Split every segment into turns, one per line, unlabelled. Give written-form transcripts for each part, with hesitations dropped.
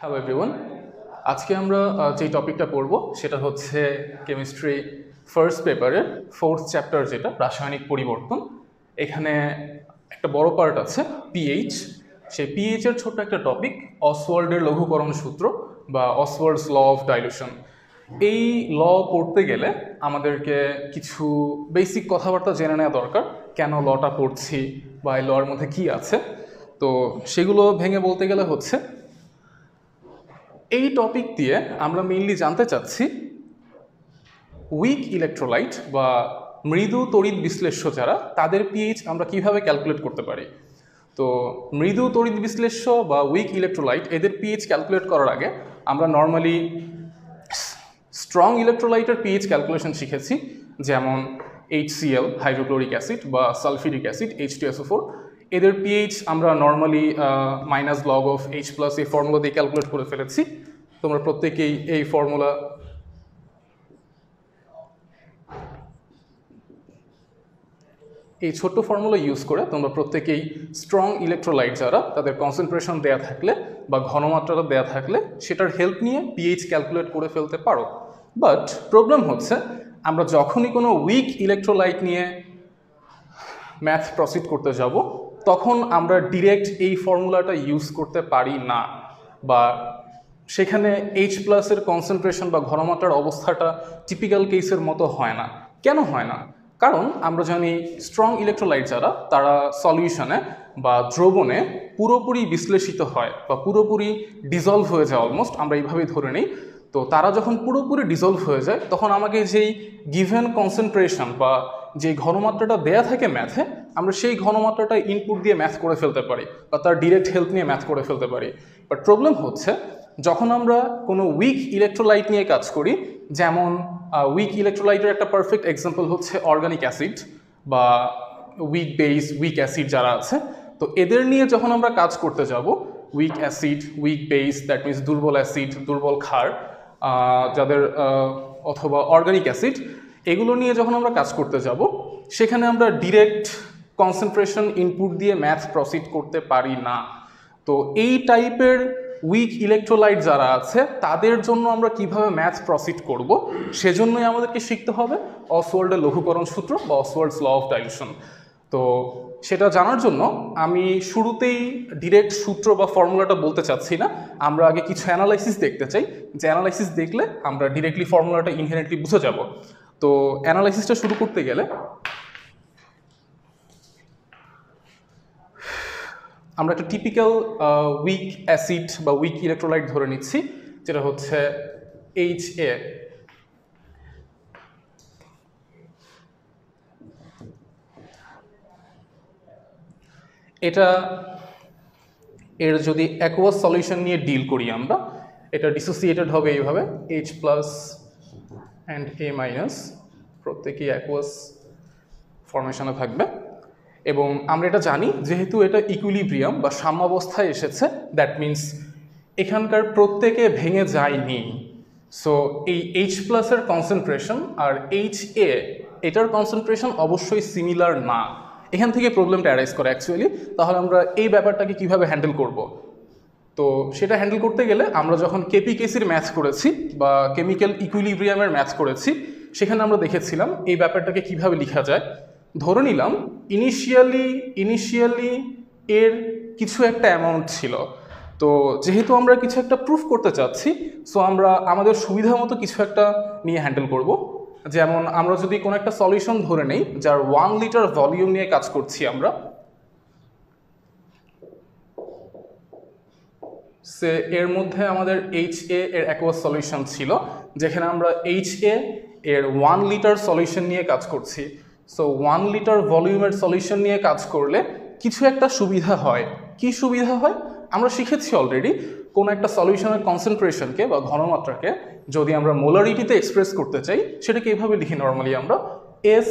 Hello everyone, আজকে আমরা যে টপিকটা পড়ব সেটা হচ্ছে কেমিস্ট্রি ফার্স্ট পেপারের ফোর্থ চ্যাপ্টার, যেটা রাসায়নিক পরিবর্তন। এখানে একটা বড় পার্ট আছে পিএইচ। সেই পিএইচের ছোট্ট একটা টপিক অসওয়াল্ডের লঘুকরণ সূত্র বা অসওয়াল্ডস ল অফ ডাইলুশন। এই ল পড়তে গেলে আমাদেরকে কিছু বেসিক কথাবার্তা জেনে নেওয়া দরকার, কেন লটা পড়ছি বা এই লর মধ্যে কী আছে। তো সেগুলো ভেঙে বলতে গেলে হচ্ছে, এই টপিক দিয়ে আমরা মেইনলি জানতে চাচ্ছি উইক ইলেকট্রোলাইট বা মৃদু তড়িৎ বিশ্লেষ্য যারা, তাদের পিএইচ আমরা কিভাবে ক্যালকুলেট করতে পারি। তো মৃদু তড়িৎ বিশ্লেষ্য বা উইক ইলেকট্রোলাইট, এদের পিএইচ ক্যালকুলেট করার আগে আমরা নর্মালি স্ট্রং ইলেকট্রোলাইটের পিএইচ ক্যালকুলেশন শিখেছি, যেমন HCl হাইড্রোক্লোরিক অ্যাসিড বা সালফিউরিক অ্যাসিড H2SO4। এদের পিএইচ আমরা নর্মালি -log of H+ এই ফর্মুলা দিয়ে ক্যালকুলেট করে ফেলেছি। তোমরা প্রত্যেকেই এই ফর্মুলা এই ছোট্ট ফর্মুলা ইউজ করে তোমরা প্রত্যেকেই স্ট্রং ইলেকট্রোলাইট যারা, তাদের কনসেন্ট্রেশন দেয়া থাকলে বা ঘনমাত্রাটা দেয়া থাকলে সেটার হেল্প নিয়ে পিএইচ ক্যালকুলেট করে ফেলতে পারো। বাট প্রবলেম হচ্ছে, আমরা যখনই কোনো উইক ইলেকট্রোলাইট নিয়ে ম্যাথ প্রসিড করতে যাব, তখন আমরা ডিরেক্ট এই ফর্মুলাটা ইউজ করতে পারি না, বা সেখানে H+ এর কনসেন্ট্রেশন বা ঘনমাত্রার অবস্থাটা টিপিক্যাল কেসের মতো হয় না। কেন হয় না? কারণ আমরা জানি স্ট্রং ইলেকট্রোলাইট যারা, তারা সলিউশনে বা দ্রবণে পুরোপুরি বিশ্লেষিত হয় বা পুরোপুরি ডিজলভ হয়ে যায়, অলমোস্ট আমরা এইভাবেই ধরে নিই। তো তারা যখন পুরোপুরি ডিজলভ হয়ে যায়, তখন আমাকে যেই গিভেন কনসেন্ট্রেশন বা যে ঘনমাত্রাটা দেয়া থাকে ম্যাথে, আমরা সেই ঘনমাত্রাটা ইনপুট দিয়ে ম্যাথ করে ফেলতে পারি বা তার ডিরেক্ট হেল্প নিয়ে ম্যাথ করে ফেলতে পারি। বাট প্রবলেম হচ্ছে, যখন আমরা কোনো উইক ইলেকট্রোলাইট নিয়ে কাজ করি, যেমন উইক ইলেকট্রোলাইটের একটা পারফেক্ট এক্সাম্পল হচ্ছে অর্গানিক অ্যাসিড বা উইক বেস, উইক অ্যাসিড যারা আছে, তো এদের নিয়ে যখন আমরা কাজ করতে যাব, week acid, week base, that means দুর্বল অ্যাসিড, দুর্বল ক্ষার যাদের, অথবা অর্গানিক অ্যাসিড, এগুলো নিয়ে যখন আমরা কাজ করতে যাব, সেখানে আমরা ডিরেক্ট কনসেন্ট্রেশন ইনপুট দিয়ে ম্যাথ প্রসিড করতে পারি না। তো এই টাইপের উইক ইলেকট্রোলাইট যারা আছে, তাদের জন্য আমরা কিভাবে ম্যাথ প্রসিড করব, সেজন্যই আমাদেরকে শিখতে হবে অসওয়াল্ডের লঘুকরণ সূত্র বা অসওয়াল্ডস ল অফ ডাইলুশন। তো সেটা জানার জন্য আমি শুরুতেই ডিরেক্ট সূত্র বা ফর্মুলাটা বলতে চাচ্ছি না, আমরা আগে কিছু অ্যানালাইসিস দেখতে চাই, যে অ্যানালাইসিস দেখলে আমরা ডিরেক্টলি ফর্মুলাটা ইনহেরেন্টলি বুঝে যাব। তো অ্যানালাইসিসটা শুরু করতে গেলে আমরা একটা টিপিক্যাল উইক অ্যাসিড বা উইক ইলেকট্রোলাইট ধরে নিচ্ছি, যেটা হচ্ছে HA। এটা এর যদি অ্যাকুয়াস সলিউশন নিয়ে ডিল করি আমরা, এটা ডিসোসিয়েটেড হবে এইভাবে, H+ অ্যান্ড A-, প্রত্যেকেই অ্যাকুয়াস ফরমেশনে থাকবে। এবং আমরা এটা জানি, যেহেতু এটা ইকুইলিব্রিয়াম বা সাম্যাবস্থায় এসেছে, দ্যাট মিন্স এখানকার প্রত্যেকে ভেঙে যায়নি। সো এই H+ এর কনসেন্ট্রেশন আর HA, এটার কনসেন্ট্রেশন অবশ্যই সিমিলার না। এখান থেকে প্রবলেমটা অ্যারাইজ করে অ্যাকচুয়ালি। তাহলে আমরা এই ব্যাপারটাকে কিভাবে হ্যান্ডেল করব? তো সেটা হ্যান্ডেল করতে গেলে আমরা যখন কেপিকেসির ম্যাথ করেছি বা কেমিক্যাল ইকুইলিব্রিয়ামের ম্যাথ করেছি, সেখানে আমরা দেখেছিলাম এই ব্যাপারটাকে কিভাবে লেখা যায়। ধরে নিলাম ইনিশিয়ালি এর কিছু একটা অ্যামাউন্ট ছিল। তো যেহেতু আমরা কিছু একটা প্রুফ করতে চাচ্ছি, সো আমরা আমাদের সুবিধা মতো কিছু একটা নিয়ে হ্যান্ডেল করব। যেমন আমরা যদি কোনো একটা সলিউশন ধরে নেই যার 1 লিটার ভলিউম নিয়ে কাজ করছি আমরা, সে এর মধ্যে আমাদের HA এর অ্যাকুয়াস সলিউশন ছিল, যেখানে আমরা HA এর 1 লিটার সলিউশন নিয়ে কাজ করছি। সো 1 লিটার ভলিউমের সলিউশন নিয়ে কাজ করলে কিছু একটা সুবিধা হয়। কি সুবিধা হয়? আমরা শিখেছি অলরেডি, কোনো একটা সলিউশনের কনসেন্ট্রেশনকে বা ঘনমাত্রাকে যদি আমরা মোলারিটিতে এক্সপ্রেস করতে চাই, সেটাকে এইভাবে লিখি নর্মালি আমরা, S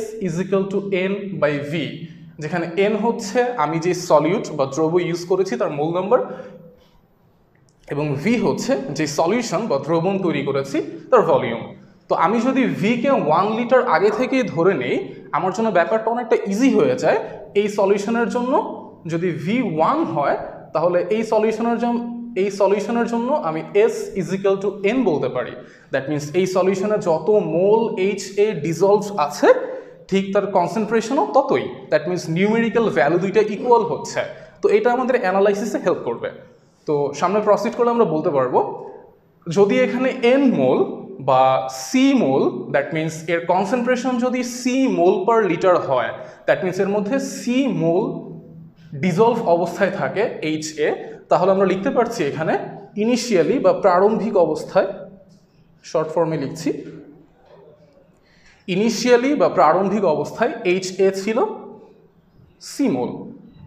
= N/V, যেখানে N হচ্ছে আমি যে সলিউট বা দ্রব্য ইউজ করেছি তার মোল নাম্বার, এবং V হচ্ছে যে সলিউশন বা দ্রবণ তৈরি করেছি তার ভলিউম। তো আমি যদি V-কে 1 লিটার আগে থেকেই ধরে নেই, আমার জন্য ব্যাপারটা অনেকটা ইজি হয়ে যায়। এই সলিউশনের জন্য যদি V 1 হয়, তাহলে এই সলিউশনের এই সলিউশনের জন্য আমি S ইজিক্যাল টু N বলতে পারি। দ্যাট মিনস এই সলিউশনে যত মোল HA ডিজলভ আছে ঠিক তার কনসেন্ট্রেশনও ততই। দ্যাট মিনস নিউমেরিক্যাল ভ্যালু দুইটা ইকুয়াল হচ্ছে। তো এটা আমাদের অ্যানালাইসিসে হেল্প করবে। তো সামনে প্রসিড করলে আমরা বলতে পারবো যদি এখানে N মোল বা C মোল, দ্যাট মিনস এর কনসেন্ট্রেশন যদি C মোল পার লিটার হয়, দ্যাট মিনস এর মধ্যে C মোল ডিজলভ অবস্থায় থাকে HA, তাহলে আমরা লিখতে পারছি এখানে ইনিশিয়ালি বা প্রারম্ভিক অবস্থায়, শর্ট ফর্মে লিখছি, ইনিশিয়ালি বা প্রারম্ভিক অবস্থায় HA ছিল C মোল।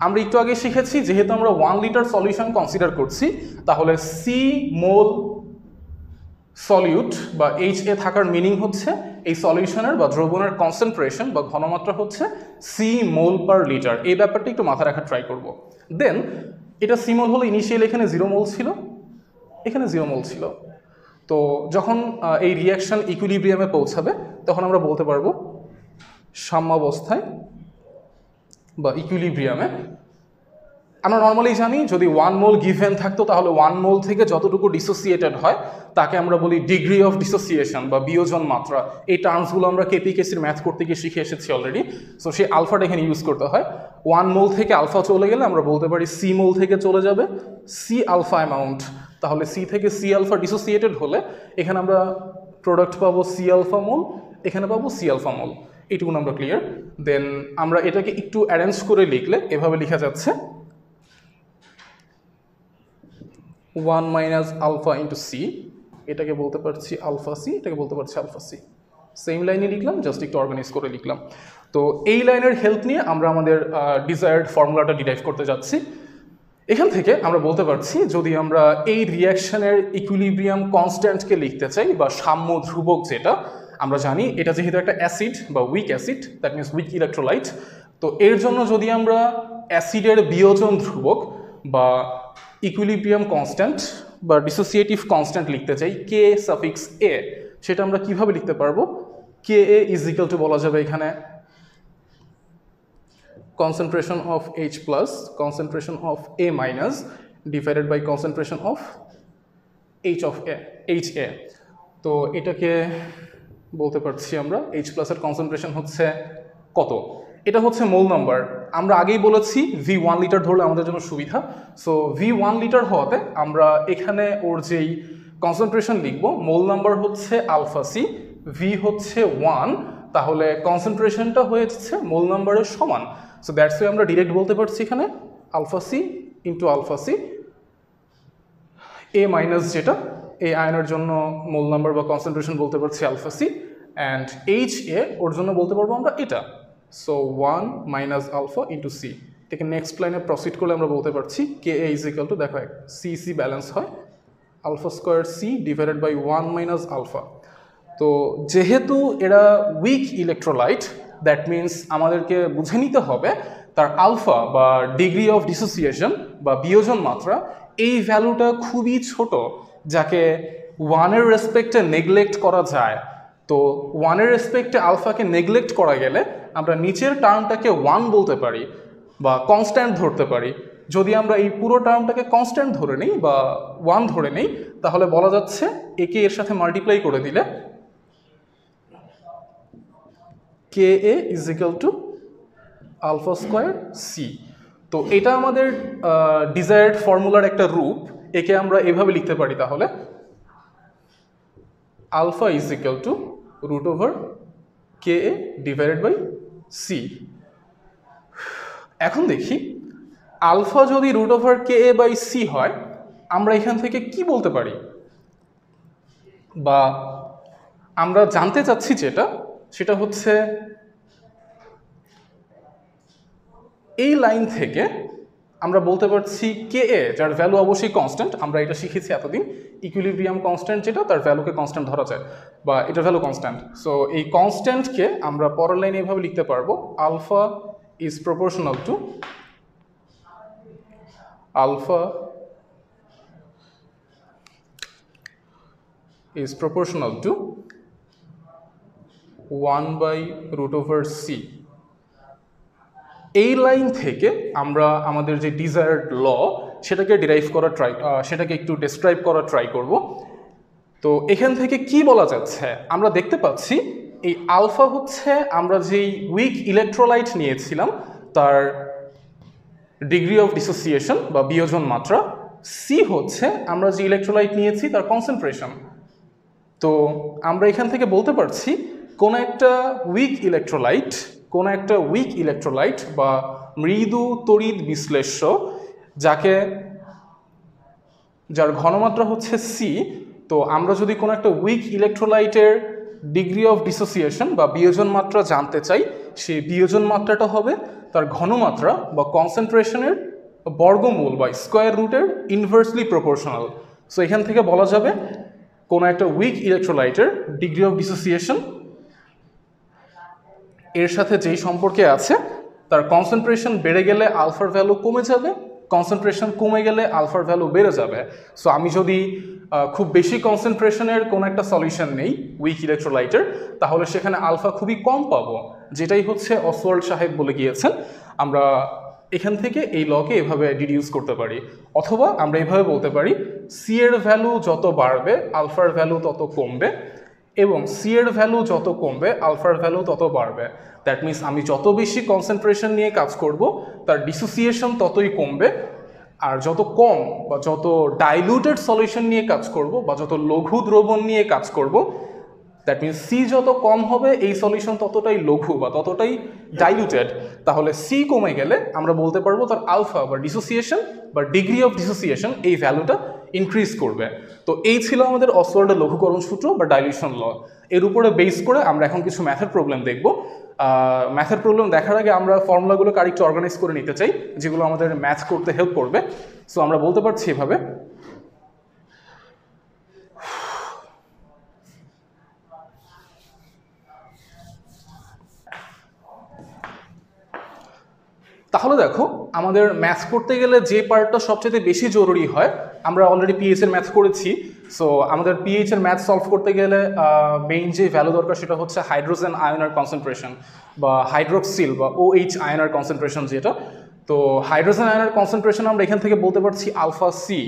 আমরা একটু আগে শিখেছি যেহেতু আমরা 1 লিটার সলিউশন কনসিডার করছি, তাহলে C মোল সলিউট বা HA থাকার মিনিং হচ্ছে এই সলিউশনের বা দ্রবণের কনসেন্ট্রেশন বা ঘনমাত্রা হচ্ছে C মোল পার লিটার। এই ব্যাপারটা একটু মাথায় রাখার ট্রাই করব। দেন এটা C মোল হলো ইনিশিয়ালি এখানে 0 মোল ছিল, এখানে 0 মোল ছিল। তো যখন এই রিয়াকশন ইকুইলিব্রিয়ামে পৌঁছাবে তখন আমরা বলতে পারবো সাম্যাবস্থায় বা ইকুইলিব্রিয়ামে। আমরা নর্মালি জানি যদি 1 মোল গিভেন থাকতো তাহলে 1 মোল থেকে যতটুকু ডিসোসিয়েটেড হয় তাকে আমরা বলি ডিগ্রি অফ ডিসোসিয়েশন বা বিয়োজন মাত্রা। এই টার্মসগুলো আমরা কেপিকেসির ম্যাথ করতে গিয়ে শিখে এসেছি অলরেডি। সো সেই আলফাটা এখানে ইউজ করতে হয়। 1 মোল থেকে আলফা চলে গেলে আমরা বলতে পারি C মোল থেকে চলে যাবে C আলফা অ্যামাউন্ট। তাহলে C থেকে C আলফা ডিসোসিয়েটেড হলে এখানে আমরা প্রোডাক্ট পাবো C আলফা মোল, এখানে পাবো C আলফা মোল। এইটুকুন আমরা ক্লিয়ার। দেন আমরা এটাকে একটু অ্যারেঞ্জ করে লিখলে এভাবে লেখা যাচ্ছে 1 মাইনাস আলফা ইন্টু C, এটাকে বলতে পারছি আলফা C, এটাকে বলতে পারছি আলফা C। সেম লাইনে লিখলাম, জাস্ট একটু অর্গানাইজ করে লিখলাম। তো এই লাইনের হেল্প নিয়ে আমরা আমাদের ডিজায়ার্ড ফর্মুলাটা ডিরাইভ করতে যাচ্ছি। এখান থেকে আমরা বলতে পারছি যদি আমরা এই রিয়াকশনের ইকুইলিব্রিয়াম কনস্ট্যান্টকে লিখতে চাই বা সাম্য ধ্রুবক, যেটা আমরা জানি এটা যেহেতু একটা অ্যাসিড বা week acid, that means weak electrolyte, তো এর জন্য যদি আমরা অ্যাসিডের বিয়োজন ধ্রুবক বা ইকুইলিব্রিয়াম কনস্ট্যান্ট বা ডিসোসিয়েটিভ কনস্ট্যান্ট লিখতে চাই K সাফিক্স A, সেটা আমরা কিভাবে লিখতে পারবো? Ka ইজ ইকুয়াল টু বলা যাবে এখানে concentration of H plus concentration of A minus divided by concentration of HA। তো এটাকে বলতে পারছি আমরা H plus এর কনসেন্ট্রেশন হচ্ছে কত? এটা হচ্ছে মোল নাম্বার। আমরা আগেই বলেছি V1 লিটার ধরলে আমাদের জন্য সুবিধা। সো V1 লিটার হওয়াতে আমরা এখানে ওর যেই কনসেন্ট্রেশন লিখবো, মোল নাম্বার হচ্ছে আলফা C, V হচ্ছে 1, তাহলে কনসেন্ট্রেশনটা হয়েছে মোল নাম্বারের সমান। সো দ্যাটস ওয়াই আমরা ডিরেক্ট বলতে পারছি এখানে alpha C into alpha C। A minus যেটা এই আয়নের জন্য মোল নাম্বার বা কনসেন্ট্রেশন বলতে পারছি আলফা C, অ্যান্ড HA ওর জন্য বলতে পারবো আমরা এটা। So 1 minus alpha into C। এটাকে নেক্সট লাইনে প্রসিড করলে আমরা বলতে পারছি Ka ইজ ইকুয়াল টু, দেখো C ব্যালেন্স হয়, alpha square C divided by 1 minus alpha. তো যেহেতু এরা উইক ইলেকট্রোলাইট, দ্যাট মিনস আমাদেরকে বুঝে নিতে হবে তার আলফা বা ডিগ্রি অফ ডিসোসিয়েশন বা বিয়োজন মাত্রা, এই ভ্যালুটা খুবই ছোট, যাকে 1-এর রেসপেক্টে নেগলেক্ট করা যায়। তো 1-এর রেসপেক্টে আলফাকে নেগলেক্ট করা গেলে আমরা নিচের টার্মটাকে 1 বলতে পারি বা কনস্ট্যান্ট ধরতে পারি। যদি আমরা এই পুরো টার্মটাকে কনস্ট্যান্ট ধরে নিই বা 1 ধরে নিই, তাহলে বলা যাচ্ছে একে এর সাথে মাল্টিপ্লাই করে দিলে Ka is equal to alpha square C। তো এটা আমাদের ডিজায়ার্ড ফর্মুলার একটা রূপ। একে আমরা এভাবে লিখতে পারি, তাহলে alpha is equal to root over Ka divided by C। এখন দেখি আলফা যদি root over Ka by C হয়, আমরা এখান থেকে কি বলতে পারি, বা আমরা জানতে চাচ্ছি যেটা, সেটা হচ্ছে এই লাইন থেকে আমরা বলতে পারছি Ka, যার ভ্যালু অবশ্যই কনস্ট্যান্ট, আমরা এটা শিখেছি এতদিন, ইকুইলিব্রিয়াম কনস্ট্যান্ট যেটা, তার ভ্যালুকে কনস্ট্যান্ট ধরা যায় বা এটার ভ্যালু কনস্ট্যান্ট। সো এই কনস্ট্যান্টকে আমরা পরের লাইনে এভাবে লিখতে পারবো alpha is proportional to alpha is proportional to 1 by root over C। এই লাইন থেকে আমরা আমাদের যে ডিজায়ার্ড ল সেটাকে সেটাকে একটু ডেসক্রাইব করার ট্রাই করব। তো এখান থেকে কি বলা যাচ্ছে, আমরা দেখতে পাচ্ছি এই আলফা হচ্ছে আমরা যেই উইক ইলেকট্রোলাইট নিয়েছিলাম তার ডিগ্রি অফ ডিসোসিয়েশন বা বিয়োজন মাত্রা, সি হচ্ছে আমরা যে ইলেকট্রোলাইট নিয়েছি তার কনসেন্ট্রেশন। তো আমরা এখান থেকে বলতে পারছি কোন একটা উইক ইলেকট্রোলাইট বা মৃদু তড়িৎ বিশ্লেষ্য যার ঘনমাত্রা হচ্ছে সি, তো আমরা যদি কোনো একটা উইক ইলেকট্রোলাইটের ডিগ্রি অফ ডিসোসিয়েশন বা বিয়োজন মাত্রা জানতে চাই, সেই বিয়োজন মাত্রাটা হবে তার ঘনমাত্রা বা কনসেন্ট্রেশনের বর্গমূল বা স্কোয়ার রুটের ইনভার্সলি প্রপোর্শনাল। সো এখান থেকে বলা যাবে কোনো একটা উইক ইলেকট্রোলাইটের ডিগ্রি অফ ডিসোসিয়েশন এর সাথে যেই সম্পর্কে আছে, তার কনসেন্ট্রেশন বেড়ে গেলে আলফার ভ্যালু কমে যাবে, কনসেন্ট্রেশন কমে গেলে আলফার ভ্যালু বেড়ে যাবে। সো আমি যদি খুব বেশি কনসেন্ট্রেশনের কোনো একটা সলিউশন নেই উইক ইলেকট্রোলাইটের, তাহলে সেখানে আলফা খুবই কম পাবো, যেটাই হচ্ছে অসওয়াল্ড সাহেব বলে গিয়েছেন। আমরা এখান থেকে এই লকে এভাবে ডিডিউস করতে পারি, অথবা আমরা এইভাবে বলতে পারি সি এর ভ্যালু যত বাড়বে আলফার ভ্যালু তত কমবে, এবং সি এর ভ্যালু যত কমবে আলফার ভ্যালু তত বাড়বে। দ্যাট মিনস আমি যত বেশি কনসেন্ট্রেশন নিয়ে কাজ করব তার ডিসোসিয়েশন ততই কমবে, আর যত কম বা যত ডাইলুটেড সলিউশন নিয়ে কাজ করব বা যত লঘু দ্রবণ নিয়ে কাজ করব, দ্যাট মিনস সি যত কম হবে এই সলিউশন ততটাই লঘু বা ততটাই ডাইলুটেড। তাহলে সি কমে গেলে আমরা বলতে পারবো তার আলফা বা ডিসোসিয়েশন বা ডিগ্রি অফ ডিসোসিয়েশন এই ভ্যালুটা ইনক্রিজ করবে। তো এই ছিল আমাদের অসওয়াল্ডের লঘুকরণ সূত্র বা ডাইলিউশন ল। এর উপরে বেস করে আমরা এখন কিছু ম্যাথের প্রবলেম দেখব। ম্যাথের প্রবলেম দেখার আগে আমরা ফর্মুলাগুলোকে আরেকটু অর্গানাইজ করে নিতে চাই, যেগুলো আমাদের ম্যাথ করতে হেল্প করবে। সো আমরা বলতে পারছি এভাবে, তাহলে দেখো আমাদের ম্যাথ করতে গেলে যে পার্টটা সবচেয়ে বেশি জরুরি হয়, আমরা অলরেডি পিএইচ এর ম্যাথ করেছি। সো আমাদের পিএইচ এর ম্যাথ সলভ করতে গেলে মেইন যে ভ্যালু দরকার সেটা হচ্ছে হাইড্রোজেন আয়নের কনসেন্ট্রেশন বা হাইড্রোক্সিল বা OH আয়নের কনসেন্ট্রেশন যেটা। তো হাইড্রোজেন আয়নের কনসেন্ট্রেশন আমরা এখান থেকে বলতে পারছি আলফা সি।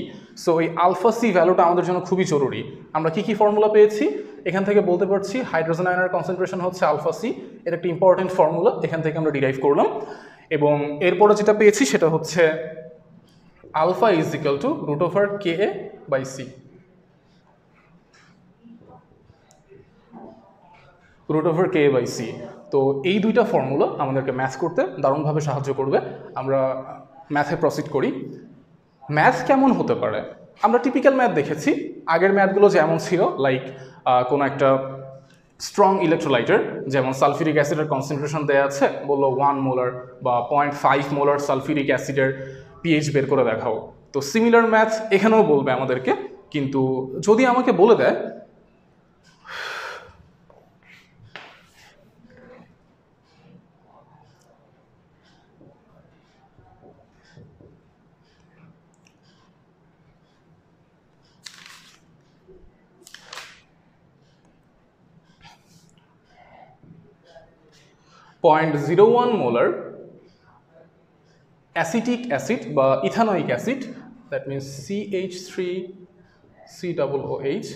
সো এই আলফা সি ভ্যালুটা আমাদের জন্য খুবই জরুরি। আমরা কি ফর্মুলা পেয়েছি এখান থেকে বলতে পারছি হাইড্রোজেন আয়নের কনসেন্ট্রেশন হচ্ছে আলফা সি, এটা একটা ইম্পর্টেন্ট ফর্মুলা, এখান থেকে আমরা ডিরাইভ করলাম। এবং এরপরে যেটা পেয়েছি সেটা হচ্ছে alpha is equal two √KA/C। √KA/C। তো এই দুইটা ফর্মুলা আমাদেরকে ম্যাথ করতে দারুণভাবে সাহায্য করবে। আমরা ম্যাথে প্রসিড করি। ম্যাথ কেমন হতে পারে? আমরা টিপিক্যাল ম্যাথ দেখেছি, আগের ম্যাথগুলো যেমন ছিল, লাইক কোনো একটা স্ট্রং ইলেকট্রোলাইটার, যেমন সালফিউরিক অ্যাসিডের কনসেন্ট্রেশন দেওয়া আছে, বললো 1 মোলার বা 0.5 মোলার সালফিউরিক অ্যাসিডের পিএইচ বের করে দেখাও। তো সিমিলার ম্যাথ এখানেও বলবে আমাদেরকে, কিন্তু যদি আমাকে বলে দেয় .01 মোলার অ্যাসিটিক অ্যাসিড বা ethanoic acid, that means CH3COOH,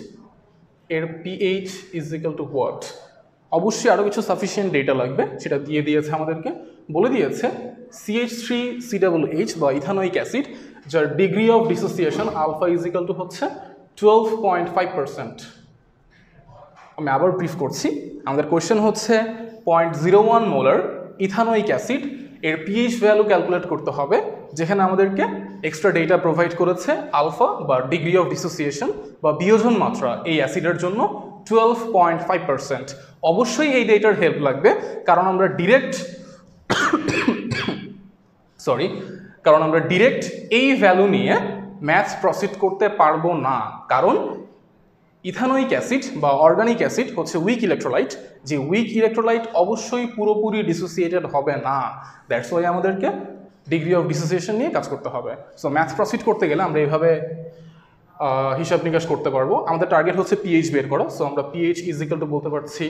এর pH is equal two what? অবশ্যই আরও কিছু সাফিসিয়েন্ট ডেটা লাগবে, সেটা দিয়ে দিয়েছে আমাদেরকে, বলে দিয়েছে CH3COOH বা ইথানোয়িক অ্যাসিড, যার degree of dissociation alpha is equal to হচ্ছে 12.5%। আমি আবার ব্রিফ করছি। আমাদের কোয়েশ্চেন হচ্ছে 0.01 মোলার ইথানোয়িক অ্যাসিড এর পিএইচ ভ্যালু ক্যালকুলেট করতে হবে, যেখানে আমাদেরকে এক্সট্রা ডেটা প্রোভাইড করেছে আলফা বা ডিগ্রি অফ ডিসোসিয়েশন বা বিয়োজন মাত্রা এই অ্যাসিডের জন্য 12.5%। অবশ্যই এই ডেটার হেল্প লাগবে, কারণ আমরা ডিরেক্ট এই ভ্যালু নিয়ে ম্যাথ প্রসিড করতে পারবো না, কারণ ইথানোয়িক অ্যাসিড বা অর্গানিক অ্যাসিড হচ্ছে উইক ইলেকট্রোলাইট, যে উইক ইলেকট্রোলাইট অবশ্যই পুরোপুরি ডিসোসিয়েটেড হবে না। দ্যাটস ওয়াই আমাদেরকে ডিগ্রি অফ ডিসোসিয়েশন নিয়ে কাজ করতে হবে। সো ম্যাথ প্রসিড করতে গেলে আমরা এইভাবে হিসাব নিকাশ করতে পারবো। আমাদের টার্গেট হচ্ছে পিএইচ বের করা। সো আমরা পিএইচ ইজ ইকুয়াল টু বলতে পারছি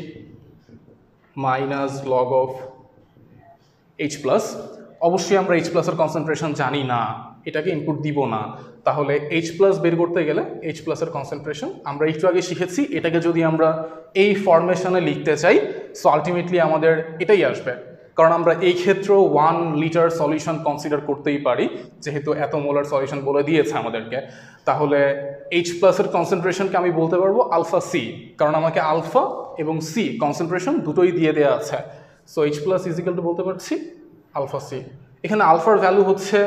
-log of H+। অবশ্যই আমরা H+ এর কনসেন্ট্রেশন জানি না, এটাকে ইনপুট দিব না, তাহলে H+ বের করতে গেলে H+ এর কনসেন্ট্রেশন আমরা একটু আগে শিখেছি, এটাকে যদি আমরা এই ফরমেশনে লিখতে চাই সো আলটিমেটলি আমাদের এটাই আসবে, কারণ আমরা এই ক্ষেত্রেও 1 লিটার সলিউশন কনসিডার করতেই পারি, যেহেতু এত মোলার সলিউশন বলে দিয়েছে আমাদেরকে। তাহলে H+ এর কনসেন্ট্রেশনকে আমি বলতে পারবো আলফা সি, কারণ আমাকে আলফা এবং সি কনসেন্ট্রেশন দুটোই দিয়ে দেওয়া আছে। সো H+ ইজিক্যাল টু বলতে পারছি আলফা সি। এখানে আলফার ভ্যালু হচ্ছে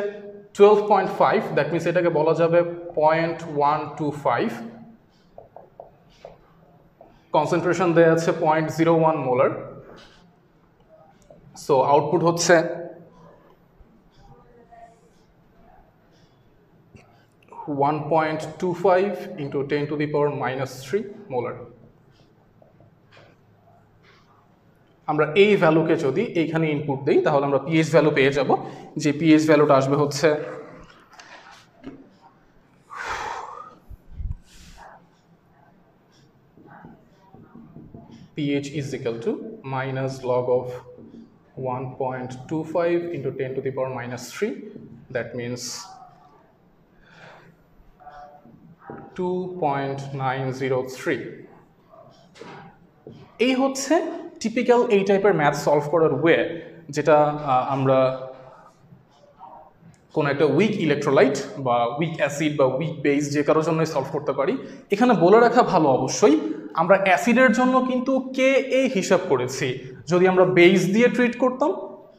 12.5, দ্যাট মিনস এটাকে বলা যাবে 0.125, কনসেন্ট্রেশন দেওয়া আছে 0.01 মোলার। সো আউটপুট হচ্ছে 1.25 into 10⁻³ মোলার। আমরা এই ভ্যালুকে যদি এইখানে ইনপুট দিই তাহলে আমরা পিএইচ ভ্যালু পেয়ে যাব, যে পিএইচ ভ্যালুটা আসবে হচ্ছে pH is equal to minus log of 1.25 into 10⁻³ that means 2.903। এই হচ্ছে টিপিক্যাল এই টাইপের ম্যাথ সলভ করার ওয়ে, যেটা আমরা কোনো একটা উইক ইলেকট্রোলাইট বা উইক অ্যাসিড বা উইক বেস যে কারোর জন্যই সলভ করতে পারি। এখানে বলে রাখা ভালো অবশ্যই আমরা অ্যাসিডের জন্য কিন্তু Ka হিসাব করেছি, যদি আমরা বেস দিয়ে ট্রিট করতাম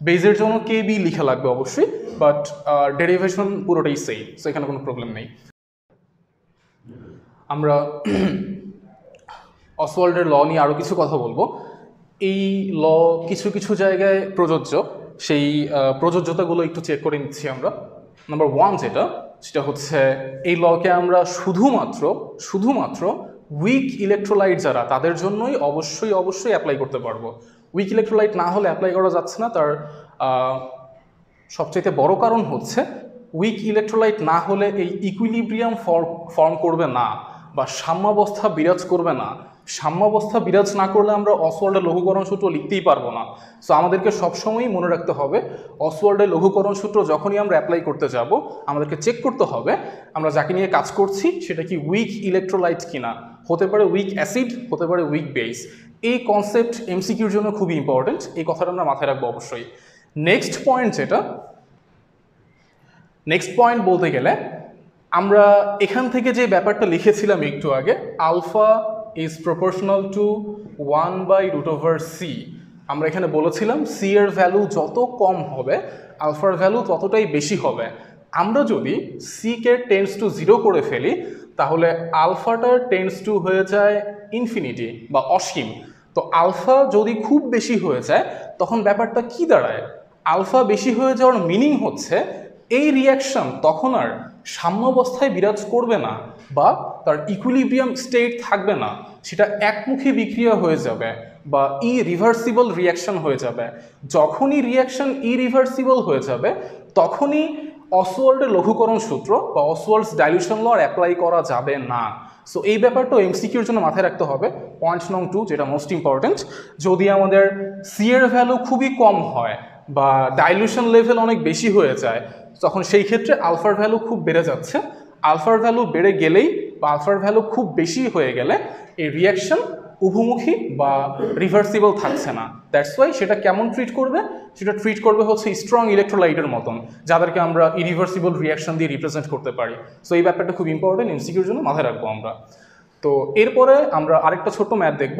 বেসের জন্য Kb লিখা লাগবে অবশ্যই, বাট ডেরিভেশন পুরোটাই সেম, সো এখানে কোনো প্রবলেম নেই। আমরা অসওয়াল্ডের ল নিয়ে আরও কিছু কথা বলবো। এই ল কিছু কিছু জায়গায় প্রযোজ্য, সেই প্রযোজ্যতাগুলো একটু চেক করে নিচ্ছি আমরা। নাম্বার 1 সেটা হচ্ছে এই লকে আমরা শুধুমাত্র উইক ইলেকট্রোলাইট যারা তাদের জন্যই অবশ্যই অ্যাপ্লাই করতে পারবো। উইক ইলেকট্রোলাইট না হলে অ্যাপ্লাই করা যাচ্ছে না। তার সবচাইতে বড় কারণ হচ্ছে উইক ইলেকট্রোলাইট না হলে এই ইকুইলিব্রিয়াম ফর্ম করবে না বা সাম্যাবস্থা বিরাজ করবে না। সাম্যাবস্থা বিরাজ না করলে আমরা অসওয়াল্ডের লঘুকরণ সূত্র লিখতেই পারবো না। সো আমাদেরকে সবসময়ই মনে রাখতে হবে অসওয়াল্ডের লঘুকরণ সূত্র যখনই আমরা অ্যাপ্লাই করতে যাব আমাদেরকে চেক করতে হবে আমরা যাকে নিয়ে কাজ করছি সেটা কি উইক ইলেকট্রোলাইট কিনা। হতে পারে উইক অ্যাসিড, হতে পারে উইক বেস। এই কনসেপ্ট এমসিকিউর জন্য খুবই ইম্পর্টেন্ট, এই কথাটা আমরা মাথায় রাখবো অবশ্যই। নেক্সট পয়েন্ট বলতে গেলে আমরা এখান থেকে যে ব্যাপারটা লিখেছিলাম একটু আগে, alpha is proportional two 1/√c। আমরা এখানে বলেছিলাম সি এর ভ্যালু যত কম হবে আলফার ভ্যালু ততটাই বেশি হবে। আমরা যদি সি কে টেন্ডস টু 0 করে ফেলি তাহলে আলফাটা টেন্ডস টু হয়ে যায় ইনফিনিটি বা অসীম। তো আলফা যদি খুব বেশি হয়ে যায় তখন ব্যাপারটা কি দাঁড়ায়? আলফা বেশি হয়ে যাওয়ার মিনিং হচ্ছে এই রিয়াকশন তখন আর সাম্যাবস্থায় বিরাজ করবে না বা তার ইকুইলিব্রিয়াম স্টেট থাকবে না, সেটা একমুখী বিক্রিয়া হয়ে যাবে বা ইরিভার্সিবল রিয়াকশন হয়ে যাবে। যখনই রিয়াকশন ইরিভার্সিবল হয়ে যাবে তখনই অসওয়াল্ডের লঘুকরণ সূত্র বা অসওয়াল্ডস ডাইলিউশন ল অ্যাপ্লাই করা যাবে না। সো এই ব্যাপারটা এমসিকিউর জন্য মাথায় রাখতে হবে। পয়েন্ট নং 2 যেটা মোস্ট ইম্পর্টেন্ট, যদি আমাদের সি এর ভ্যালু খুবই কম হয় বা ডাইলিউশন লেভেল অনেক বেশি হয়ে যায় তখন সেই ক্ষেত্রে আলফার ভ্যালু খুব বেড়ে যাচ্ছে। আলফার ভ্যালু বেড়ে গেলেই বা আলফার ভ্যালু খুব বেশি হয়ে গেলে এই রিয়াকশন উভমুখী বা রিভার্সিবল থাকছে না। দ্যাটস ওয়াই সেটা কেমন ট্রিট করবে? সেটা ট্রিট করবে হচ্ছে স্ট্রং ইলেকট্রোলাইটের মতন, যাদেরকে আমরা ইরিভার্সিবল রিয়াকশন দিয়ে রিপ্রেজেন্ট করতে পারি। সো এই ব্যাপারটা খুব ইম্পর্টেন্ট, এমসিকিউর জন্য মাথায় রাখবো আমরা। তো এরপরে আমরা আরেকটা ছোট্ট ম্যাথ দেখব।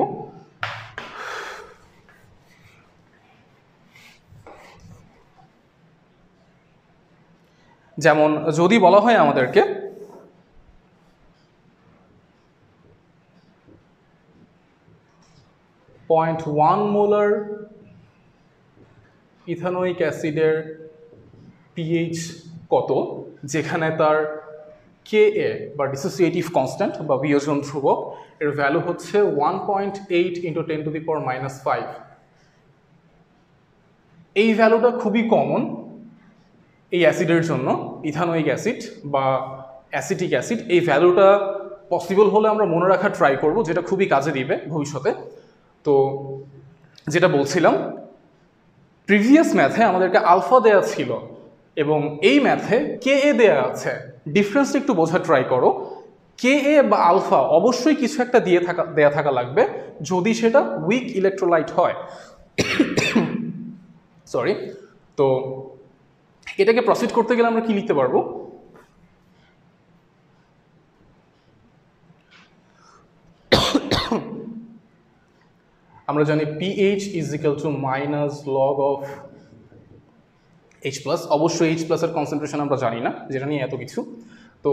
যেমন যদি বলা হয় আমাদেরকে 0.1 মোলার ইথানোয়িক অ্যাসিডের পিএইচ কত, যেখানে তার Ka বা ডিসোসিয়েটিভ কনস্ট্যান্ট বা বিয়োজন ধ্রুবক এর ভ্যালু হচ্ছে 1.8 × 10⁻⁵। এই ভ্যালুটা খুবই কমন এই অ্যাসিডের জন্য, ইথানোয়িক অ্যাসিড বা অ্যাসিটিক অ্যাসিড। এই ভ্যালুটা পসিবল হলে আমরা মনে রাখার ট্রাই করব, যেটা খুবই কাজে দিবে ভবিষ্যতে। তো যেটা বলছিলাম, প্রিভিয়াস ম্যাথে আমাদেরকে আলফা দেয়া ছিল এবং এই ম্যাথে কে এ দেয়া আছে, ডিফারেন্সটা একটু বোঝার ট্রাই করো। কে এ বা আলফা অবশ্যই কিছু একটা দেয়া থাকা লাগবে যদি সেটা উইক ইলেকট্রোলাইট হয়। সরি। তো এটাকে প্রসিড করতে গেলে আমরা কি লিখতে পারবো? আমরা জানি pH is equal to minus log of H plus. অবশ্যই H প্লাসের কনসেন্ট্রেশন আমরা জানি না, যেটা নিয়ে এত কিছু। তো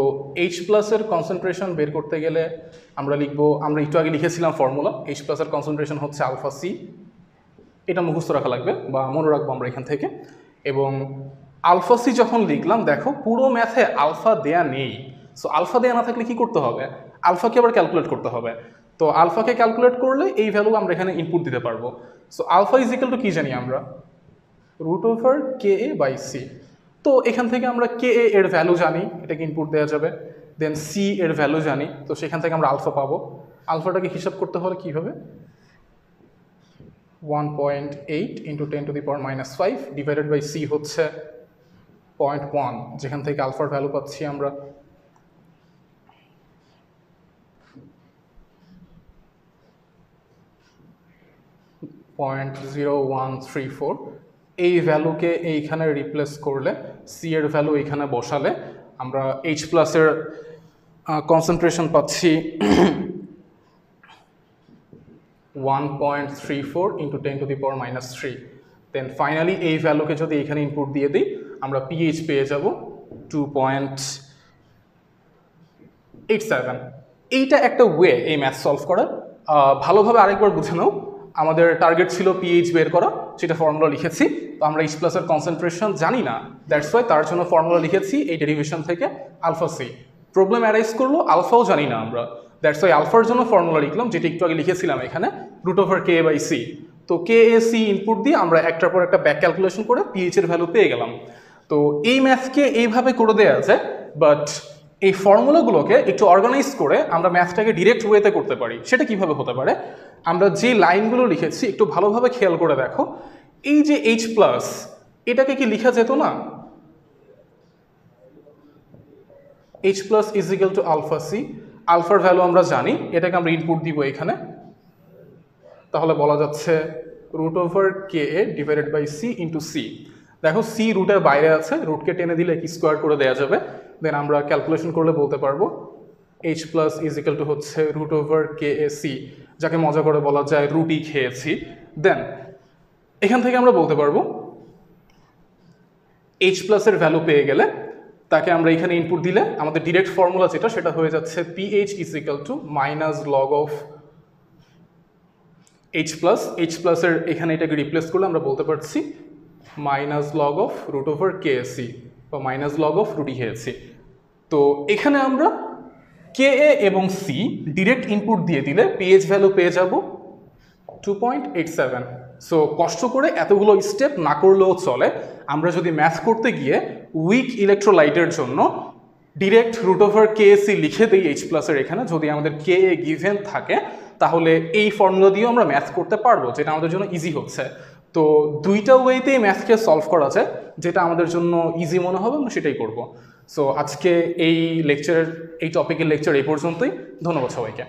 H প্লাসের কনসেন্ট্রেশন বের করতে গেলে আমরা লিখবো, আমরা একটু আগে লিখেছিলাম ফর্মুলা, H প্লাসের কনসেন্ট্রেশন হচ্ছে আলফা সি। এটা মুখস্থ রাখা লাগবে বা মনে রাখবো আমরা এখান থেকে। এবং আলফা সি যখন লিখলাম, দেখো পুরো ম্যাথে আলফা দেয়া নেই। সো আলফা দেয়া না থাকলে কি করতে হবে? আলফাকে আবার ক্যালকুলেট করতে হবে। তো আলফাকে ক্যালকুলেট করলে এই ভ্যালু আমরা এখানে ইনপুট দিতে পারবো। So alpha is equal to কি জানি আমরা? Root over K A by C. তো এখান থেকে আমরা কে এ এর ভ্যালু জানি, এটাকে ইনপুট দেওয়া যাবে। দেন সি এর ভ্যালু জানি, তো সেখান থেকে আমরা আলফা পাবো। আলফাটাকে হিসাব করতে হলে কীভাবে? 1.8 into 10 to the power minus 5 divided by C হচ্ছে 0.1, যেখান থেকে আলফার ভ্যালু পাচ্ছি আমরা 0.0134। এই ভ্যালুকে এইখানে রিপ্লেস করলে, সি এর ভ্যালু এইখানে বসালে আমরা এইচ প্লাসের কনসেন্ট্রেশন পাচ্ছি 1.34 into 10 to the power minus 3। Then finally এই ভ্যালুকে যদি এখানে ইনপুট দিয়ে দিই, আমরা পিএইচ পেয়ে যাব 2.87। এইটা একটা ওয়ে এই ম্যাথ সলভ করার। ভালোভাবে আরেকবার বুঝে নাও, আমাদের টার্গেট ছিল পিএইচ বের করা, সেটা ফর্মুলা লিখেছি। তো আমরা এইচ প্লাসের কনসেন্ট্রেশন জানি না, দ্যাটস ওয়াই তার জন্য ফর্মুলা লিখেছি এই ডেরিভেশন থেকে আলফা সি। প্রবলেম অ্যারাইজ করলো, আলফাও জানি না আমরা, দ্যাটস ওয়াই আলফার জন্য ফর্মুলা লিখলাম, যেটা একটু আগে লিখেছিলাম এখানে, root over K by C. তো কে এ সি ইনপুট দিয়ে আমরা একটার পর একটা ব্যাক ক্যালকুলেশন করে পিএইচ এর ভ্যালু পেয়ে গেলাম। তো এই ম্যাথকে এইভাবে করে দেওয়া আছে, বাট এই ফর্মুলাগুলোকে একটু অর্গানাইজ করে আমরা ম্যাথটাকে ডিরেক্ট ওয়েতে করতে পারি। সেটা কিভাবে হতে পারে? আমরা যে লাইনগুলো লিখেছি একটু ভালোভাবে খেয়াল করে দেখো। এই যে এইচ প্লাস, এটাকে কি লেখা যেত না H plus is equal to alpha C? আলফার ভ্যালু আমরা জানি, এটাকে আমরা ইনপুট দিব এখানে। তাহলে বলা যাচ্ছে root over K A divided by C into C. দেখো সি রুটের বাইরে আছে, রুটকে টেনে দিলে কি স্কোয়ার করে দেওয়া যাবে। দেন আমরা ক্যালকুলেশন করলে বলতে পারবো H plus is equal to হচ্ছে রুট ওভার কে এ সি, যাকে মজা করে বলা যায় রুটি খেয়েছি। দেন এখান থেকে আমরা বলতে পারবো এইচ প্লাসের ভ্যালু পেয়ে গেলে তাকে আমরা এখানে ইনপুট দিলে আমাদের ডিরেক্ট ফর্মুলা যেটা, সেটা হয়ে যাচ্ছে pH is equal to minus log of H plus. H প্লাসের এখানে এটাকে রিপ্লেস করলে আমরা বলতে পারছি minus log of root over K A C বা মাইনাস লগ অফ রুটি খেয়েছি। তো এখানে আমরা কে এ এবং সি ডিরেক্ট ইনপুট দিয়ে দিলে পিএইচ ভ্যালু পেয়ে যাব 2.87। সো কষ্ট করে এতগুলো স্টেপ না করলেও চলে। আমরা যদি ম্যাথ করতে গিয়ে উইক ইলেকট্রোলাইটের জন্য direct root over K C লিখে দিই এইচ প্লাসের এখানে, যদি আমাদের কে এ গিভেন থাকে, তাহলে এই ফর্মুলা দিয়েও আমরা ম্যাথ করতে পারবো, যেটা আমাদের জন্য ইজি হচ্ছে। তো দুইটা ওয়েতেই ম্যাথকে সলভ করা যায়, যেটা আমাদের জন্য ইজি মনে হবে আমরা সেটাই করব। সো আজকে এই লেকচারের, এই টপিকের লেকচার এই পর্যন্তই। ধন্যবাদ সবাইকে।